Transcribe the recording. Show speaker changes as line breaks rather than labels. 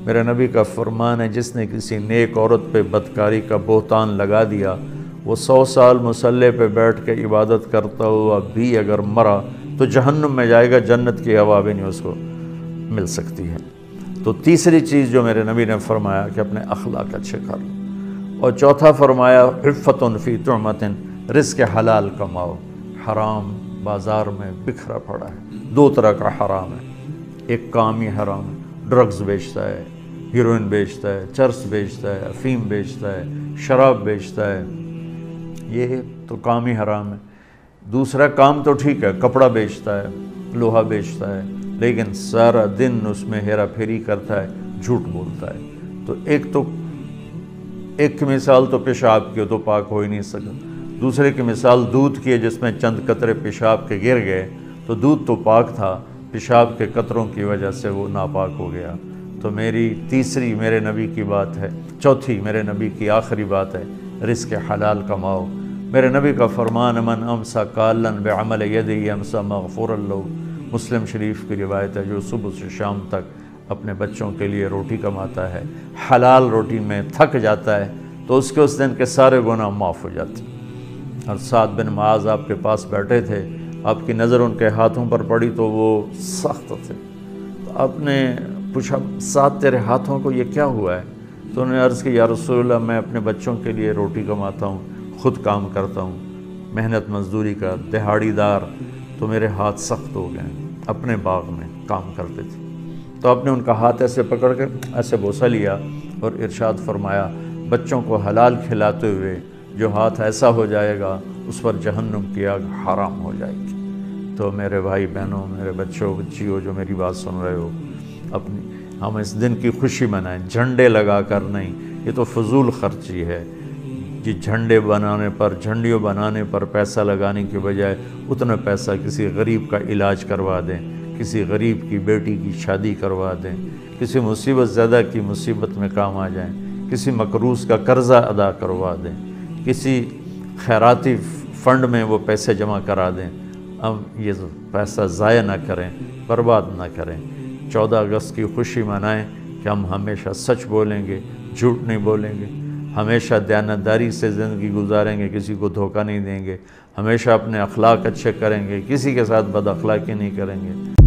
میرے نبی کا فرمان ہے جس نے کسی نیک عورت پہ بدکاری کا بہتان لگا دیا وہ 100 سال مصلی پہ بیٹھ کے عبادت کرتا ہوا بھی اگر مرا تو جہنم میں جائے گا، جنت کی ہوا بھی نہیں اس کو مل سکتی ہے۔ تو تیسری چیز جو میرے نبی نے فرمایا کہ اپنے اخلاق اچھے کر لو، اور چوتھا فرمایا عفۃ فی طعمۃ، رزق حلال کماؤ۔ حرام بازار میں بکھرا پڑا ہے، 2 طرح کا حرام ہے، ایک کامی حرام ہے، ڈرگز بیچتا ہے، ہیروئن بیچتا ہے، چرس بیچتا ہے، افیم بیچتا ہے، شراب بیچتا ہے، یہ تو کامی حرام ہے۔ دوسرا کام تو ٹھیک ہے، کپڑا بیچتا ہے، لوہا بیچتا ہے، لیکن سارا دن اس میں ہیرا پھیری کرتا ہے، جھوٹ بولتا ہے۔ تو ایک کی مثال تو پیشاب کی ہو تو پاک ہو ہی نہیں سکتا، دوسرے کی مثال دودھ کی ہے جس میں چند قطرے پیشاب کے گر گئے تو دودھ تو پاک تھا، پیشاب کے قطروں کی وجہ سے وہ ناپاک ہو گیا۔ تو میری تیسری میرے نبی کی بات ہے، چوتھی میرے نبی کی آخری بات ہے، رزق حلال کماؤ۔ میرے نبی کا فرمان من امسا کالن بعمل یدی امسا مغفورا لہ، مسلم شریف کی روایت ہے، جو صبح سے شام تک اپنے بچوں کے لیے روٹی کماتا ہے، حلال روٹی میں تھک جاتا ہے تو اس کے اس دن کے سارے گناہ معاف ہو جاتے ہیں۔ اور سعد بن معاذ آپ کے پاس بیٹھے تھے، آپ کی نظر ان کے ہاتھوں پر پڑی تو وہ سخت تھے، تو آپ نے پوچھا سعد تیرے ہاتھوں کو یہ کیا ہوا ہے؟ تو انہوں نے عرض کی یا رسول اللہ میں اپنے بچوں کے لیے روٹی کماتا ہوں، خود کام کرتا ہوں، محنت مزدوری کا دہاڑی دار، تو میرے ہاتھ سخت ہو گئے، اپنے باغ میں کام کرتے تھے۔ تو آپ نے ان کا ہاتھ ایسے پکڑ کے ایسے بوسہ لیا اور ارشاد فرمایا بچوں کو حلال کھلاتے ہوئے جو ہاتھ ایسا ہو جائے گا اس پر جہنم کی آگ حرام ہو جائے گی۔ تو میرے بھائی بہنوں، میرے بچوں بچیوں جو میری بات سن رہے ہو، ہم اس دن کی خوشی منائیں، جھنڈے لگا کر نہیں، یہ تو فضول خرچی ہے۔ جی جھنڈیوں بنانے پر پیسہ لگانے کی بجائے اتنا پیسہ کسی غریب کا علاج کروا دیں، کسی غریب کی بیٹی کی شادی کروا دیں، کسی مصیبت زدہ کی مصیبت میں کام آ جائیں، کسی مقروض کا قرضہ ادا کروا دیں، کسی خیراتی فنڈ میں وہ پیسے جمع کرا دیں۔ اب یہ پیسہ ضائع نہ کریں، برباد نہ کریں۔ 14 اگست کی خوشی منائیں کہ ہم ہمیشہ سچ بولیں گے، جھوٹ نہیں بولیں گے، ہمیشہ دیانتداری سے زندگی گزاریں گے، کسی کو دھوکہ نہیں دیں گے، ہمیشہ اپنے اخلاق اچھے کریں گے، کسی کے ساتھ بد اخلاقی نہیں کریں گے۔